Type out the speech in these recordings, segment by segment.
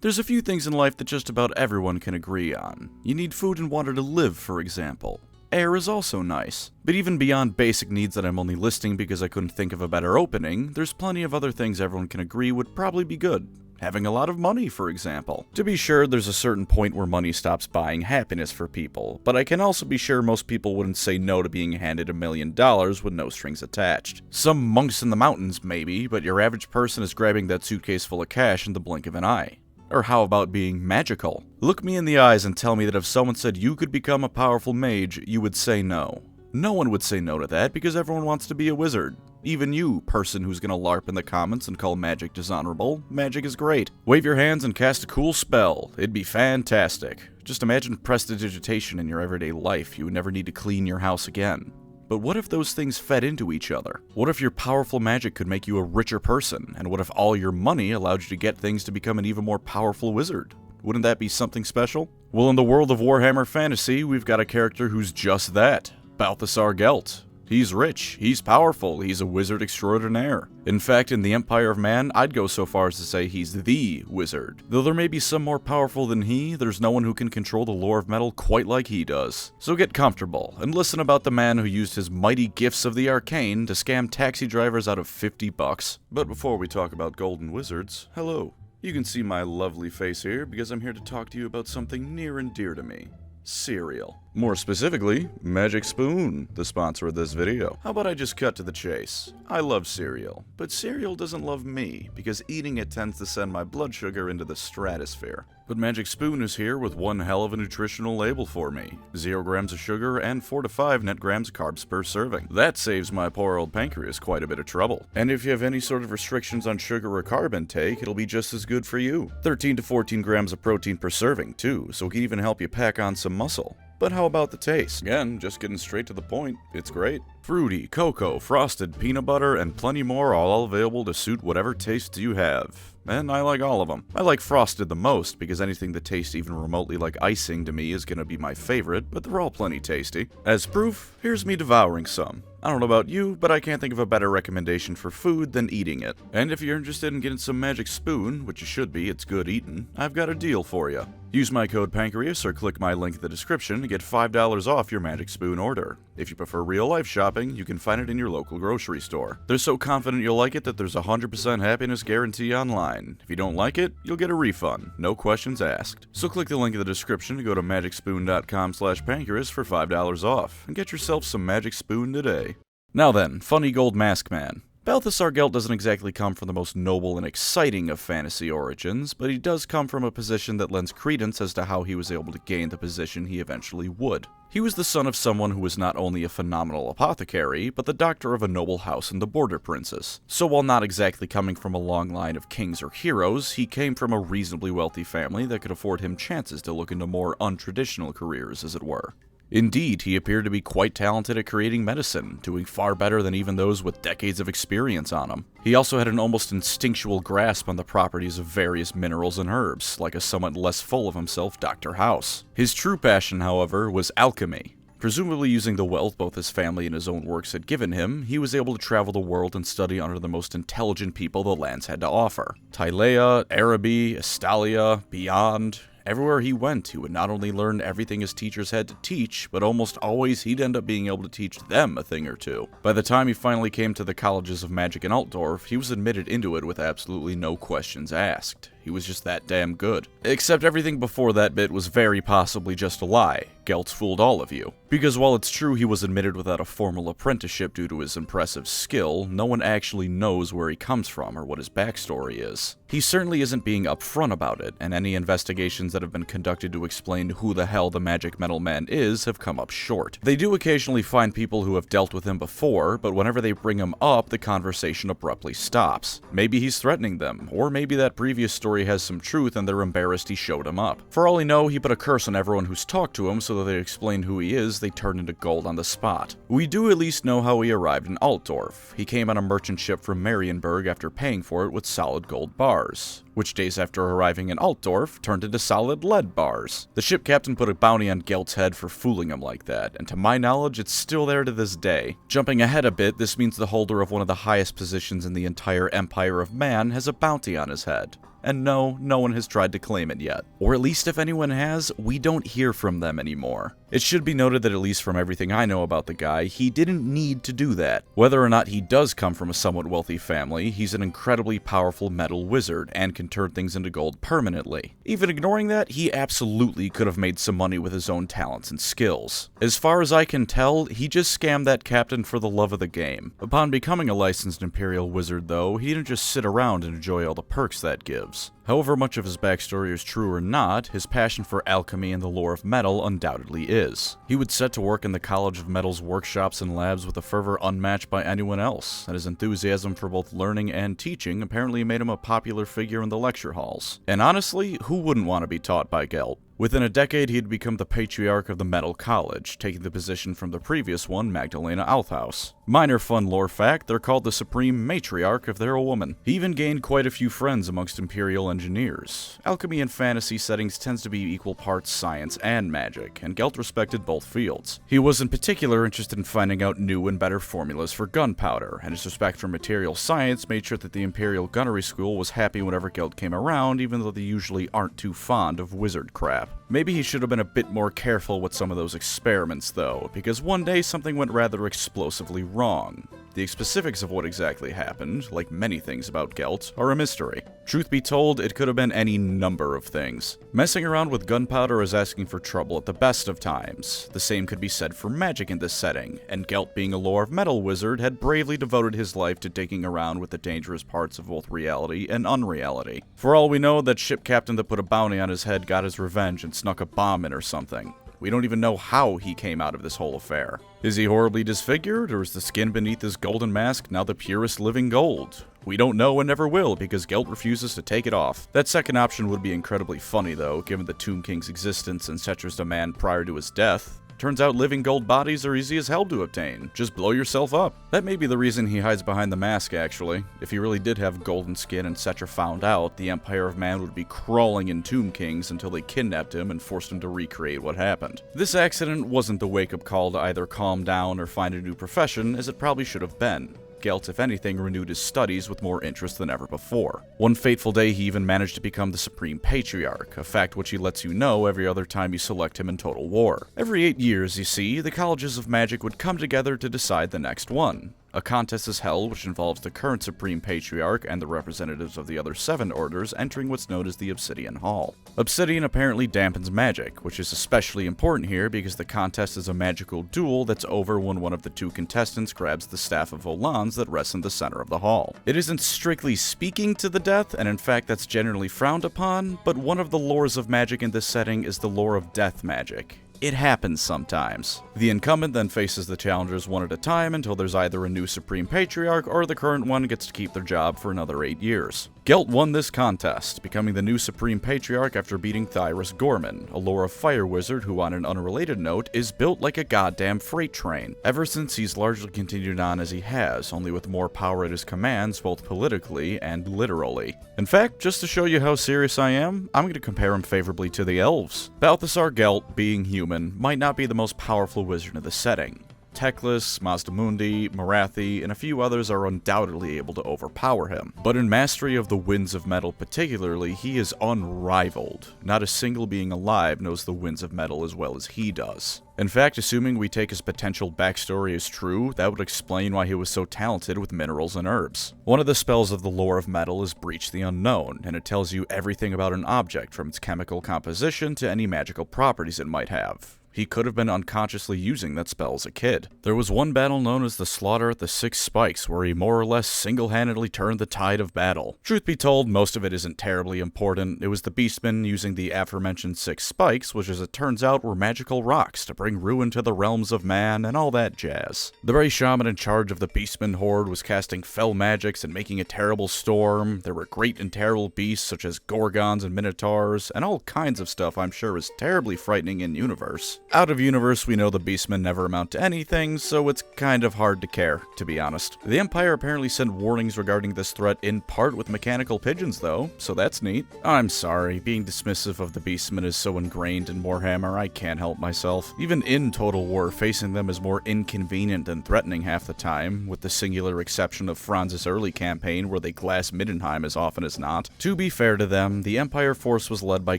There's a few things in life that just about everyone can agree on. You need food and water to live, for example. Air is also nice. But even beyond basic needs that I'm only listing because I couldn't think of a better opening, there's plenty of other things everyone can agree would probably be good. Having a lot of money, for example. To be sure, there's a certain point where money stops buying happiness for people, but I can also be sure most people wouldn't say no to being handed $1 million with no strings attached. Some monks in the mountains, maybe, but your average person is grabbing that suitcase full of cash in the blink of an eye. Or how about being magical? Look me in the eyes and tell me that if someone said you could become a powerful mage, you would say no. No one would say no to that because everyone wants to be a wizard. Even you, person who's gonna LARP in the comments and call magic dishonorable, magic is great. Wave your hands and cast a cool spell. It'd be fantastic. Just imagine prestidigitation in your everyday life. You would never need to clean your house again. But what if those things fed into each other? What if your powerful magic could make you a richer person? And what if all your money allowed you to get things to become an even more powerful wizard? Wouldn't that be something special? Well, in the world of Warhammer Fantasy, we've got a character who's just that. Balthasar Gelt. He's rich, he's powerful, he's a wizard extraordinaire. In fact, in the Empire of Man, I'd go so far as to say he's the wizard. Though there may be some more powerful than he, there's no one who can control the lore of metal quite like he does. So get comfortable, and listen about the man who used his mighty gifts of the arcane to scam taxi drivers out of $50. But before we talk about golden wizards, hello. You can see my lovely face here because I'm here to talk to you about something near and dear to me. Cereal. More specifically, Magic Spoon, the sponsor of this video. How about I just cut to the chase? I love cereal, but cereal doesn't love me, because eating it tends to send my blood sugar into the stratosphere. But Magic Spoon is here with one hell of a nutritional label for me. 0 grams of sugar and 4 to 5 net grams of carbs per serving. That saves my poor old pancreas quite a bit of trouble. And if you have any sort of restrictions on sugar or carb intake, it'll be just as good for you. 13 to 14 grams of protein per serving, too, so it can even help you pack on some muscle. But how about the taste? Again, just getting straight to the point, it's great. Fruity, cocoa, frosted, peanut butter, and plenty more are all available to suit whatever tastes you have. And I like all of them. I like frosted the most because anything that tastes even remotely like icing to me is gonna be my favorite, but they're all plenty tasty. As proof, here's me devouring some. I don't know about you, but I can't think of a better recommendation for food than eating it. And if you're interested in getting some Magic Spoon, which you should be, it's good eating, I've got a deal for you. Use my code Pancreas or click my link in the description to get $5 off your Magic Spoon order. If you prefer real-life shopping, you can find it in your local grocery store. They're so confident you'll like it that there's a 100% happiness guarantee online. If you don't like it, you'll get a refund. No questions asked. So click the link in the description to go to magicspoon.com/pancreas for $5 off, and get yourself some Magic Spoon today. Now then, funny gold mask man. Balthasar Gelt doesn't exactly come from the most noble and exciting of fantasy origins, but he does come from a position that lends credence as to how he was able to gain the position he eventually would. He was the son of someone who was not only a phenomenal apothecary, but the doctor of a noble house in the Border Princes. So while not exactly coming from a long line of kings or heroes, he came from a reasonably wealthy family that could afford him chances to look into more untraditional careers, as it were. Indeed, he appeared to be quite talented at creating medicine, doing far better than even those with decades of experience on him. He also had an almost instinctual grasp on the properties of various minerals and herbs, like a somewhat less full of himself Dr. House. His true passion, however, was alchemy. Presumably using the wealth both his family and his own works had given him, he was able to travel the world and study under the most intelligent people the lands had to offer. Tylea, Araby, Estalia, beyond. Everywhere he went, he would not only learn everything his teachers had to teach, but almost always he'd end up being able to teach them a thing or two. By the time he finally came to the colleges of magic in Altdorf, he was admitted into it with absolutely no questions asked. He was just that damn good. Except everything before that bit was very possibly just a lie. Gelt fooled all of you. Because while it's true he was admitted without a formal apprenticeship due to his impressive skill, no one actually knows where he comes from or what his backstory is. He certainly isn't being upfront about it, and any investigations that have been conducted to explain who the hell the Magic Metal Man is have come up short. They do occasionally find people who have dealt with him before, but whenever they bring him up, the conversation abruptly stops. Maybe he's threatening them, or maybe that previous story has some truth and they're embarrassed he showed him up. For all we know, he put a curse on everyone who's talked to him so that they explain who he is, they turn into gold on the spot. We do at least know how he arrived in Altdorf. He came on a merchant ship from Marienburg after paying for it with solid gold bars, which days after arriving in Altdorf turned into solid lead bars. The ship captain put a bounty on Gelt's head for fooling him like that, and to my knowledge it's still there to this day. Jumping ahead a bit, this means the holder of one of the highest positions in the entire Empire of Man has a bounty on his head. and no one has tried to claim it yet. Or at least if anyone has, we don't hear from them anymore. It should be noted that at least from everything I know about the guy, he didn't need to do that. Whether or not he does come from a somewhat wealthy family, he's an incredibly powerful metal wizard and can turn things into gold permanently. Even ignoring that, he absolutely could have made some money with his own talents and skills. As far as I can tell, he just scammed that captain for the love of the game. Upon becoming a licensed Imperial wizard though, he didn't just sit around and enjoy all the perks that gives. However much of his backstory is true or not, his passion for alchemy and the lore of metal undoubtedly is. He would set to work in the College of Metal's workshops and labs with a fervor unmatched by anyone else, and his enthusiasm for both learning and teaching apparently made him a popular figure in the lecture halls. And honestly, who wouldn't want to be taught by Gelt? Within a decade, he'd become the patriarch of the Metal College, taking the position from the previous one, Magdalena Althaus. Minor fun lore fact, they're called the Supreme Matriarch if they're a woman. He even gained quite a few friends amongst Imperial engineers. Alchemy in fantasy settings tends to be equal parts science and magic, and Gelt respected both fields. He was in particular interested in finding out new and better formulas for gunpowder, and his respect for material science made sure that the Imperial Gunnery School was happy whenever Gelt came around, even though they usually aren't too fond of wizard crap. Maybe he should have been a bit more careful with some of those experiments though, because one day something went rather explosively wrong. The specifics of what exactly happened, like many things about Gelt, are a mystery. Truth be told, it could have been any number of things. Messing around with gunpowder is asking for trouble at the best of times. The same could be said for magic in this setting, and Gelt, being a lore of metal wizard, had bravely devoted his life to digging around with the dangerous parts of both reality and unreality. For all we know, that ship captain that put a bounty on his head got his revenge and snuck a bomb in or something. We don't even know how he came out of this whole affair. Is he horribly disfigured, or is the skin beneath his golden mask now the purest living gold? We don't know and never will, because Gelt refuses to take it off. That second option would be incredibly funny though, given the Tomb King's existence and Cetra's demand prior to his death. Turns out living gold bodies are easy as hell to obtain. Just blow yourself up. That may be the reason he hides behind the mask, actually. If he really did have golden skin and Cetra found out, the Empire of Man would be crawling in Tomb Kings until they kidnapped him and forced him to recreate what happened. This accident wasn't the wake-up call to either calm down or find a new profession, as it probably should have been. Gelt, if anything, renewed his studies with more interest than ever before. One fateful day, he even managed to become the Supreme Patriarch, a fact which he lets you know every other time you select him in Total War. Every 8 years, you see, the colleges of magic would come together to decide the next one. A contest is held which involves the current Supreme Patriarch and the representatives of the other 7 orders entering what's known as the Obsidian Hall. Obsidian apparently dampens magic, which is especially important here because the contest is a magical duel that's over when one of the 2 contestants grabs the Staff of Volans that rests in the center of the hall. It isn't strictly speaking to the death, and in fact that's generally frowned upon, but one of the lores of magic in this setting is the lore of death magic. It happens sometimes. The incumbent then faces the challengers one at a time until there's either a new Supreme Patriarch or the current one gets to keep their job for another 8 years. Gelt won this contest, becoming the new Supreme Patriarch after beating Thyrus Gorman, a lore of fire wizard who, on an unrelated note, is built like a goddamn freight train. Ever since, he's largely continued on as he has, only with more power at his commands both politically and literally. In fact, just to show you how serious I am, I'm going to compare him favorably to the elves. Balthasar Gelt, being human, might not be the most powerful wizard in the setting. Teclis, Mazdamundi, Marathi, and a few others are undoubtedly able to overpower him. But in mastery of the winds of metal particularly, he is unrivaled. Not a single being alive knows the winds of metal as well as he does. In fact, assuming we take his potential backstory as true, that would explain why he was so talented with minerals and herbs. One of the spells of the lore of metal is Breach the Unknown, and it tells you everything about an object from its chemical composition to any magical properties it might have. He could have been unconsciously using that spell as a kid. There was one battle known as the Slaughter at the 6 Spikes, where he more or less single-handedly turned the tide of battle. Truth be told, most of it isn't terribly important. It was the Beastmen using the aforementioned 6 Spikes, which as it turns out were magical rocks to bring ruin to the realms of man and all that jazz. The very shaman in charge of the Beastmen horde was casting fell magics and making a terrible storm. There were great and terrible beasts such as Gorgons and Minotaurs, and all kinds of stuff I'm sure is terribly frightening in universe. Out of universe, we know the beastmen never amount to anything, so it's kind of hard to care, to be honest. The Empire apparently sent warnings regarding this threat in part with mechanical pigeons though, so that's neat. I'm sorry, being dismissive of the beastmen is so ingrained in Warhammer, I can't help myself. Even in Total War, facing them is more inconvenient than threatening half the time, with the singular exception of Franz's early campaign where they glass Middenheim as often as not. To be fair to them, the Empire force was led by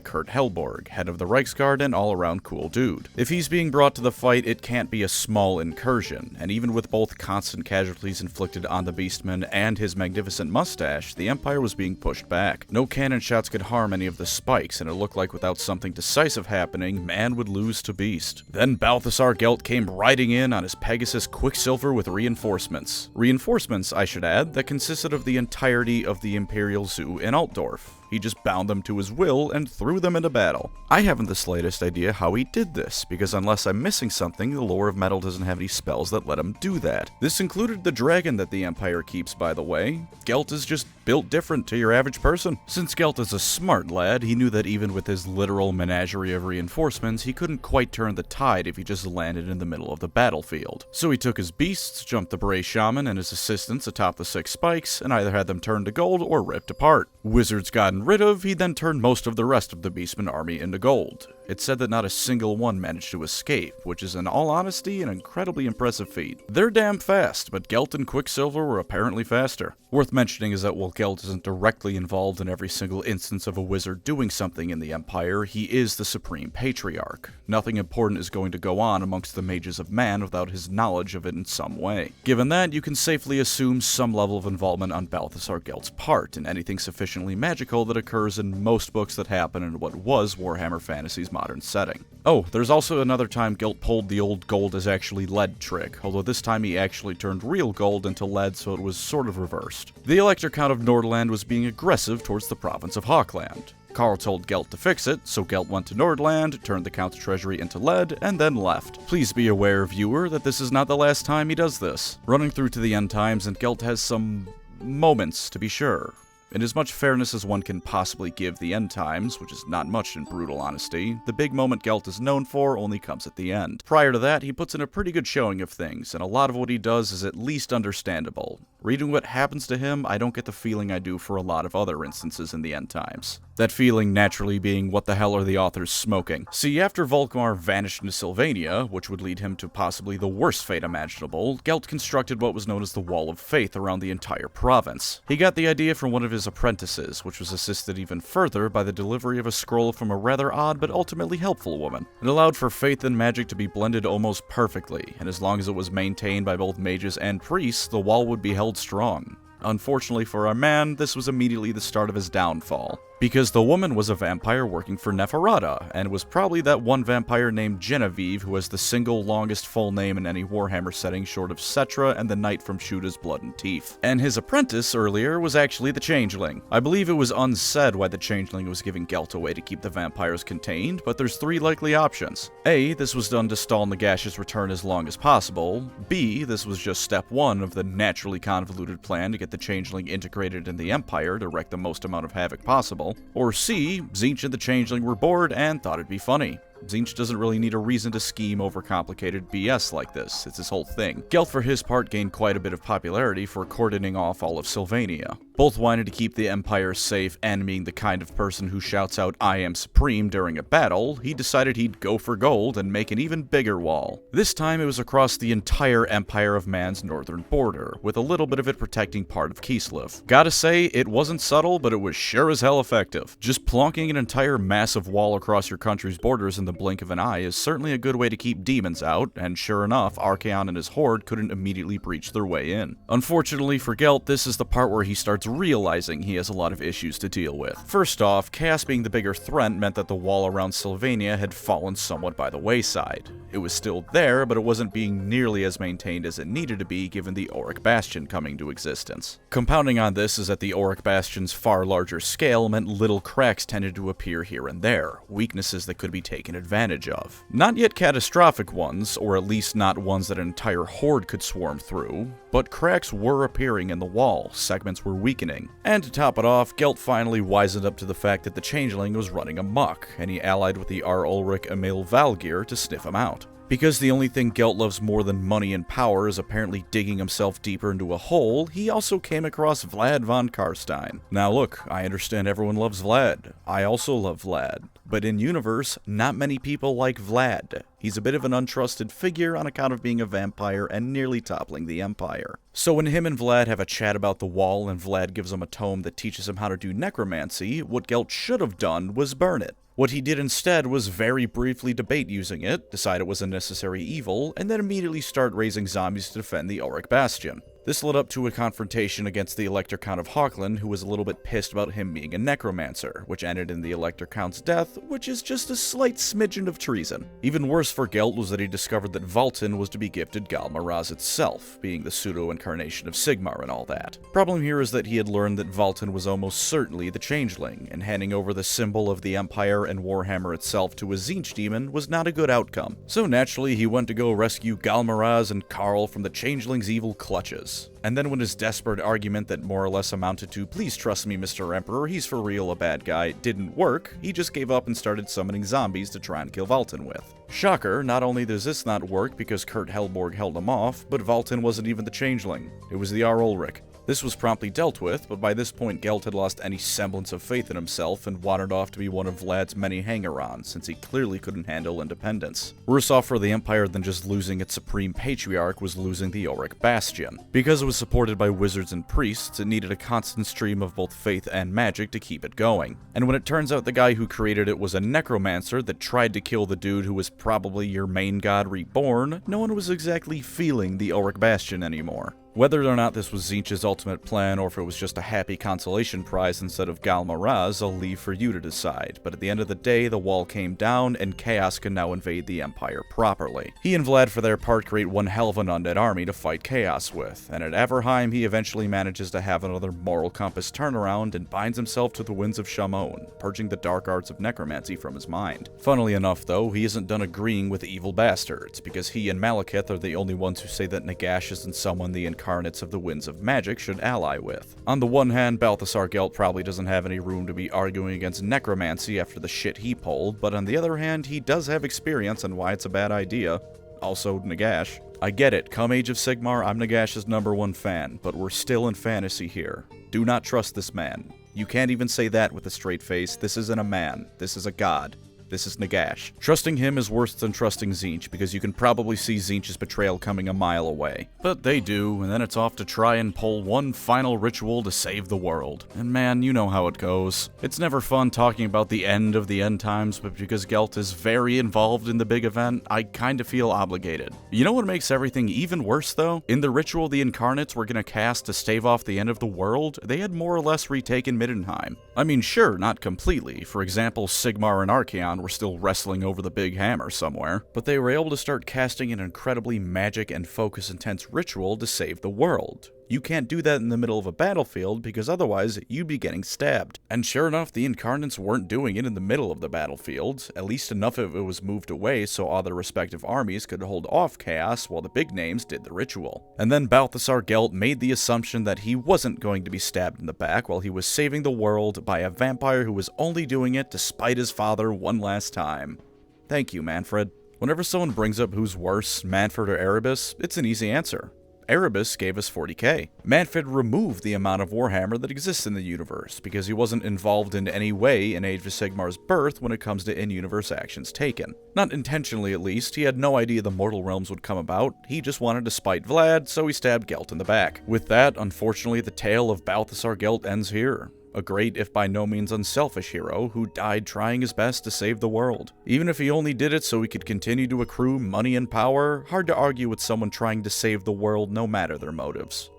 Kurt Helborg, head of the Reichsguard and all-around cool dude. If he's being brought to the fight, it can't be a small incursion, and even with both constant casualties inflicted on the Beastman and his magnificent mustache, the Empire was being pushed back. No cannon shots could harm any of the spikes, and it looked like without something decisive happening, man would lose to beast. Then Balthasar Gelt came riding in on his Pegasus Quicksilver with reinforcements. Reinforcements, I should add, that consisted of the entirety of the Imperial Zoo in Altdorf. He just bound them to his will and threw them into battle. I haven't the slightest idea how he did this, because unless I'm missing something, the lore of metal doesn't have any spells that let him do that. This included the dragon that the Empire keeps, by the way. Gelt is just built different to your average person. Since Gelt is a smart lad, he knew that even with his literal menagerie of reinforcements, he couldn't quite turn the tide if he just landed in the middle of the battlefield. So he took his beasts, jumped the Bray Shaman and his assistants atop the 6 spikes, and either had them turned to gold or ripped apart. Wizards gotten rid of, he then turned most of the rest of the Beastman army into gold. It's said that not a single one managed to escape, which is in all honesty an incredibly impressive feat. They're damn fast, but Gelt and Quicksilver were apparently faster. Worth mentioning is that while Gelt isn't directly involved in every single instance of a wizard doing something in the Empire, he is the Supreme Patriarch. Nothing important is going to go on amongst the mages of man without his knowledge of it in some way. Given that, you can safely assume some level of involvement on Balthasar Gelt's part in anything sufficiently magical that occurs in most books that happen in what was Warhammer Fantasy's modern setting. Oh, there's also another time Gelt pulled the old gold is actually lead trick, although this time he actually turned real gold into lead, so it was sort of reversed. The Elector Count of Nordland was being aggressive towards the province of Hawkland. Karl told Gelt to fix it, so Gelt went to Nordland, turned the Count's treasury into lead, and then left. Please be aware, viewer, that this is not the last time he does this. Running through to the end times, and Gelt has some moments, to be sure. In as much fairness as one can possibly give the end times, which is not much in brutal honesty, the big moment Gelt is known for only comes at the end. Prior to that, he puts in a pretty good showing of things, and a lot of what he does is at least understandable. Reading what happens to him, I don't get the feeling I do for a lot of other instances in the end times. That feeling naturally being, what the hell are the authors smoking? See, after Volkmar vanished into Sylvania, which would lead him to possibly the worst fate imaginable, Gelt constructed what was known as the Wall of Faith around the entire province. He got the idea from one of his apprentices, which was assisted even further by the delivery of a scroll from a rather odd but ultimately helpful woman. It allowed for faith and magic to be blended almost perfectly, and as long as it was maintained by both mages and priests, the wall would be held strong. Unfortunately for our man, this was immediately the start of his downfall. Because the woman was a vampire working for Neferata, and was probably that one vampire named Genevieve who has the single longest full name in any Warhammer setting short of Cetra and the knight from Shoota's Blood and Teeth. And his apprentice earlier was actually the Changeling. I believe it was unsaid why the Changeling was giving Gelt away to keep the vampires contained, but there's 3 likely options. A, this was done to stall Nagash's return as long as possible. B, this was just step 1 of the naturally convoluted plan to get the Changeling integrated in the Empire to wreak the most amount of havoc possible. Or C, Tzeentch and the Changeling were bored and thought it'd be funny. Tzeentch doesn't really need a reason to scheme over complicated BS like this, it's his whole thing. Gelt for his part gained quite a bit of popularity for cordoning off all of Sylvania. Both wanted to keep the Empire safe, and being the kind of person who shouts out "I am supreme" during a battle, he decided he'd go for gold and make an even bigger wall. This time it was across the entire Empire of Man's northern border, with a little bit of it protecting part of Kislev. Gotta say, it wasn't subtle, but it was sure as hell effective. Just plonking an entire massive wall across your country's borders in the blink of an eye is certainly a good way to keep demons out, and sure enough, Archaon and his horde couldn't immediately breach their way in. Unfortunately for Gelt, this is the part where he starts realizing he has a lot of issues to deal with. First off, Chaos being the bigger threat meant that the wall around Sylvania had fallen somewhat by the wayside. It was still there, but it wasn't being nearly as maintained as it needed to be given the Auric Bastion coming to existence. Compounding on this is that the Auric Bastion's far larger scale meant little cracks tended to appear here and there, weaknesses that could be taken advantage of. Not yet catastrophic ones, or at least not ones that an entire horde could swarm through, but cracks were appearing in the wall, segments were weakening awakening. And to top it off, Gelt finally wisened up to the fact that the Changeling was running amok, and he allied with the Ulrich Emil Valgir to sniff him out. Because the only thing Gelt loves more than money and power is apparently digging himself deeper into a hole, he also came across Vlad von Karstein. Now look, I understand everyone loves Vlad. I also love Vlad. But in universe, not many people like Vlad. He's a bit of an untrusted figure on account of being a vampire and nearly toppling the Empire. So when him and Vlad have a chat about the wall and Vlad gives him a tome that teaches him how to do necromancy, what Gelt should have done was burn it. What he did instead was very briefly debate using it, decide it was a necessary evil, and then immediately start raising zombies to defend the Ulrich Bastion. This led up to a confrontation against the Elector Count of Hochland, who was a little bit pissed about him being a necromancer, which ended in the Elector Count's death, which is just a slight smidgen of treason. Even worse for Gelt was that he discovered that Valten was to be gifted Galmaraz itself, being the pseudo-incarnation of Sigmar and all that. Problem here is that he had learned that Valten was almost certainly the Changeling, and handing over the symbol of the Empire and Warhammer itself to a Tzeentch demon was not a good outcome. So naturally, he went to go rescue Galmaraz and Karl from the Changeling's evil clutches. And then when his desperate argument that more or less amounted to "please trust me, Mr. Emperor, he's for real a bad guy" didn't work, he just gave up and started summoning zombies to try and kill Valten with. Shocker, not only does this not work because Kurt Helborg held him off, but Valten wasn't even the Changeling. It was the Ulrich. This was promptly dealt with, but by this point Gelt had lost any semblance of faith in himself and wandered off to be one of Vlad's many hanger-ons, since he clearly couldn't handle independence. Worse off for the Empire than just losing its supreme patriarch was losing the Ulrich Bastion. Because it was supported by wizards and priests, it needed a constant stream of both faith and magic to keep it going. And when it turns out the guy who created it was a necromancer that tried to kill the dude who was probably your main god reborn, no one was exactly feeling the Ulrich Bastion anymore. Whether or not this was Tzeentch's ultimate plan, or if it was just a happy consolation prize instead of Galmaraz, I'll leave for you to decide, but at the end of the day, the wall came down, and Chaos can now invade the Empire properly. He and Vlad, for their part, create one hell of an undead army to fight Chaos with, and at Averheim, he eventually manages to have another moral compass turnaround and binds himself to the winds of Shamon, purging the dark arts of necromancy from his mind. Funnily enough, though, he isn't done agreeing with evil bastards, because he and Malekith are the only ones who say that Nagash isn't someone the incarnates of the Winds of Magic should ally with. On the one hand, Balthasar Gelt probably doesn't have any room to be arguing against necromancy after the shit he pulled, but on the other hand, he does have experience on why it's a bad idea. Also, Nagash. I get it, come Age of Sigmar, I'm Nagash's #1 fan, but we're still in fantasy here. Do not trust this man. You can't even say that with a straight face. This isn't a man. This is a god. This is Nagash. Trusting him is worse than trusting Tzeentch, because you can probably see Tzeentch's betrayal coming a mile away. But they do, and then it's off to try and pull one final ritual to save the world. And man, you know how it goes. It's never fun talking about the end of the end times, but because Gelt is very involved in the big event, I kinda feel obligated. You know what makes everything even worse, though? In the ritual the Incarnates were gonna cast to stave off the end of the world, they had more or less retaken Middenheim. I mean, sure, not completely. For example, Sigmar and Archaon were still wrestling over the big hammer somewhere, but they were able to start casting an incredibly magic and focus-intense ritual to save the world. You can't do that in the middle of a battlefield, because otherwise you'd be getting stabbed. And sure enough, the Incarnates weren't doing it in the middle of the battlefield. At least enough of it was moved away so all their respective armies could hold off chaos while the big names did the ritual. And then Balthasar Gelt made the assumption that he wasn't going to be stabbed in the back while he was saving the world by a vampire who was only doing it to spite his father one last time. Thank you, Manfred. Whenever someone brings up who's worse, Manfred or Erebus, it's an easy answer. Erebus gave us 40k. Manfred removed the amount of Warhammer that exists in the universe, because he wasn't involved in any way in Age of Sigmar's birth when it comes to in-universe actions taken. Not intentionally, at least. He had no idea the Mortal Realms would come about. He just wanted to spite Vlad, so he stabbed Gelt in the back. With that, unfortunately, the tale of Balthasar Gelt ends here. A great, if by no means unselfish hero who died trying his best to save the world. Even if he only did it so he could continue to accrue money and power, hard to argue with someone trying to save the world no matter their motives.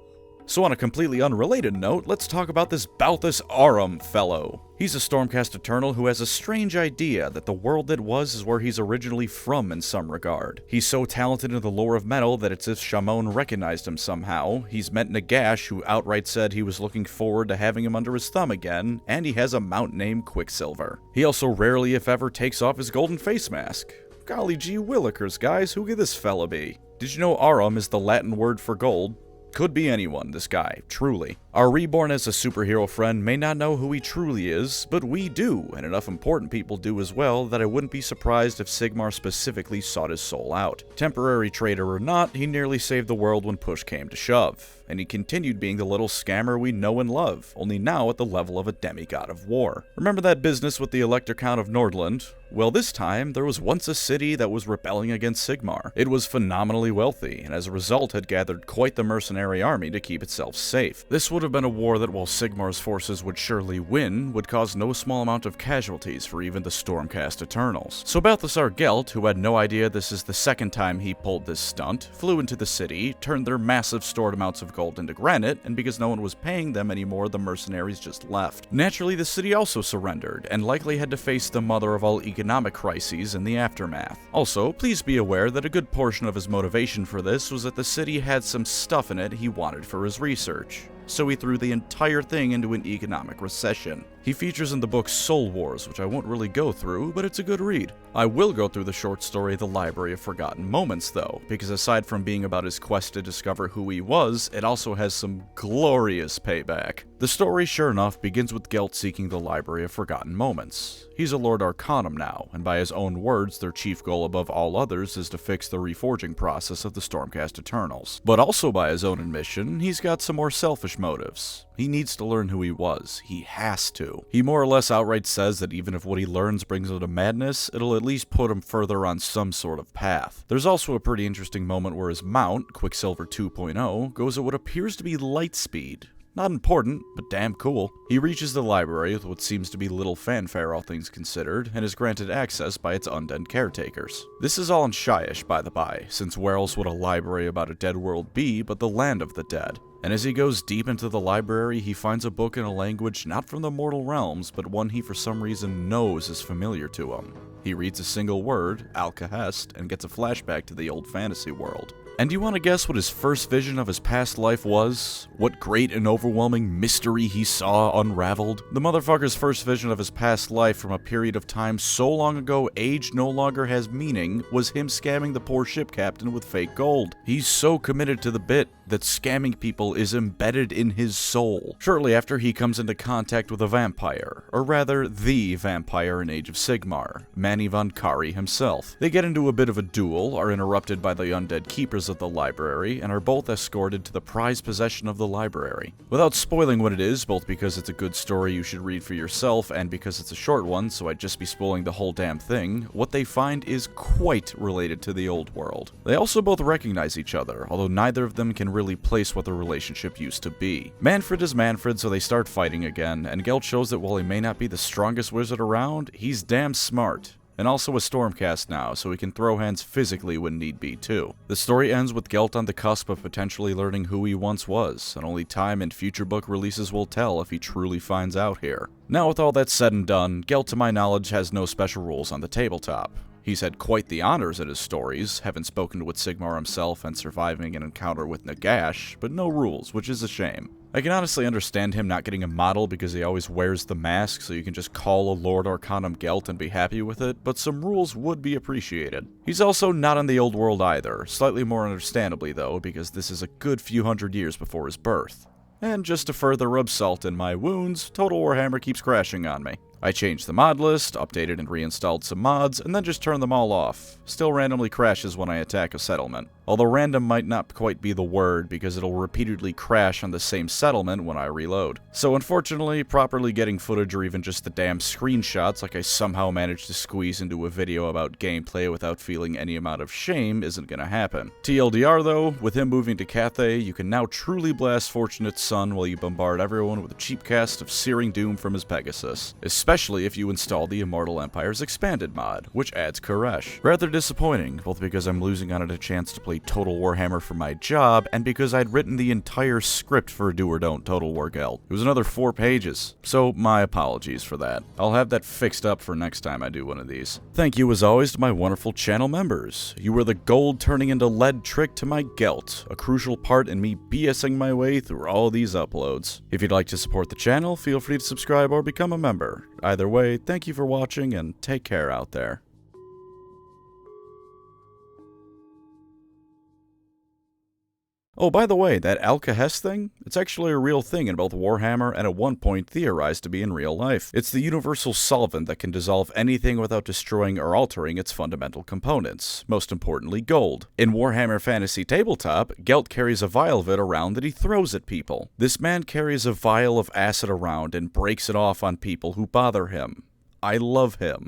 So on a completely unrelated note, let's talk about this Balthas Aurum fellow. He's a Stormcast Eternal who has a strange idea that the world that was is where he's originally from in some regard. He's so talented in the lore of metal that it's as if Shamon recognized him somehow. He's met Nagash, who outright said he was looking forward to having him under his thumb again, and he has a mount named Quicksilver. He also rarely, if ever, takes off his golden face mask. Golly gee willikers, guys, who could this fella be? Did you know Aurum is the Latin word for gold? Could be anyone, this guy, truly. Our reborn as a superhero friend may not know who he truly is, but we do, and enough important people do as well that I wouldn't be surprised if Sigmar specifically sought his soul out. Temporary traitor or not, he nearly saved the world when push came to shove, and he continued being the little scammer we know and love, only now at the level of a demigod of war. Remember that business with the Elector Count of Nordland? Well, this time, there was once a city that was rebelling against Sigmar. It was phenomenally wealthy, and as a result had gathered quite the mercenary army to keep itself safe. This would have been a war that while Sigmar's forces would surely win, would cause no small amount of casualties for even the Stormcast Eternals. So Balthasar Gelt, who had no idea this is the second time he pulled this stunt, flew into the city, turned their massive stored amounts of gold into granite, and because no one was paying them anymore, the mercenaries just left. Naturally, the city also surrendered, and likely had to face the mother of all economic crises in the aftermath. Also, please be aware that a good portion of his motivation for this was that the city had some stuff in it he wanted for his research. So he threw the entire thing into an economic recession. He features in the book Soul Wars, which I won't really go through, but it's a good read. I will go through the short story The Library of Forgotten Moments, though, because aside from being about his quest to discover who he was, it also has some glorious payback. The story, sure enough, begins with Gelt seeking the Library of Forgotten Moments. He's a Lord Arcanum now, and by his own words, their chief goal above all others is to fix the reforging process of the Stormcast Eternals. But also by his own admission, he's got some more selfish motives. He needs to learn who he was. He has to. He more or less outright says that even if what he learns brings him to madness, it'll at least put him further on some sort of path. There's also a pretty interesting moment where his mount, Quicksilver 2.0, goes at what appears to be light speed. Not important, but damn cool. He reaches the library with what seems to be little fanfare all things considered, and is granted access by its undead caretakers. This is all in Shyish, by the by, since where else would a library about a dead world be but the land of the dead? And as he goes deep into the library, he finds a book in a language not from the mortal realms, but one he for some reason knows is familiar to him. He reads a single word, Alcahest, and gets a flashback to the old fantasy world. And do you want to guess what his first vision of his past life was? What great and overwhelming mystery he saw unraveled? The motherfucker's first vision of his past life from a period of time so long ago age no longer has meaning was him scamming the poor ship captain with fake gold. He's so committed to the bit that scamming people is embedded in his soul. Shortly after, he comes into contact with a vampire, or rather, the vampire in Age of Sigmar, Manny von Kari himself. They get into a bit of a duel, are interrupted by the undead keepers of the library, and are both escorted to the prized possession of the library. Without spoiling what it is, both because it's a good story you should read for yourself, and because it's a short one, so I'd just be spoiling the whole damn thing, what they find is quite related to the old world. They also both recognize each other, although neither of them can really place what their relationship used to be. Manfred is Manfred, so they start fighting again, and Gelt shows that while he may not be the strongest wizard around, he's damn smart. And also a Stormcast now, so he can throw hands physically when need be too. The story ends with Gelt on the cusp of potentially learning who he once was, and only time and future book releases will tell if he truly finds out here. Now with all that said and done, Gelt to my knowledge has no special rules on the tabletop. He's had quite the honors in his stories, having spoken with Sigmar himself and surviving an encounter with Nagash, but no rules, which is a shame. I can honestly understand him not getting a model because he always wears the mask, so you can just call a Lord Arcanum Gelt and be happy with it, but some rules would be appreciated. He's also not in the old world either, slightly more understandably though, because this is a good few hundred years before his birth. And just to further rub salt in my wounds, Total Warhammer keeps crashing on me. I changed the mod list, updated and reinstalled some mods, and then just turned them all off. Still randomly crashes when I attack a settlement. Although random might not quite be the word, because it'll repeatedly crash on the same settlement when I reload. So unfortunately, properly getting footage or even just the damn screenshots like I somehow managed to squeeze into a video about gameplay without feeling any amount of shame isn't gonna happen. TLDR though, with him moving to Cathay, you can now truly blast Fortunate's son while you bombard everyone with a cheap cast of Searing Doom from his Pegasus. Especially if you install the Immortal Empire's Expanded mod, which adds Koresh. Rather disappointing, both because I'm losing out on a chance to play Total Warhammer for my job, and because I'd written the entire script for Do or Don't Total War Gelt. It was another 4 pages, so my apologies for that. I'll have that fixed up for next time I do one of these. Thank you as always to my wonderful channel members. You were the gold turning into lead trick to my Gelt, a crucial part in me BSing my way through all these uploads. If you'd like to support the channel, feel free to subscribe or become a member. Either way, thank you for watching and take care out there. Oh, by the way, that alka-hest thing? It's actually a real thing in both Warhammer and at one point theorized to be in real life. It's the universal solvent that can dissolve anything without destroying or altering its fundamental components, most importantly gold. In Warhammer Fantasy Tabletop, Gelt carries a vial of it around that he throws at people. This man carries a vial of acid around and breaks it off on people who bother him. I love him.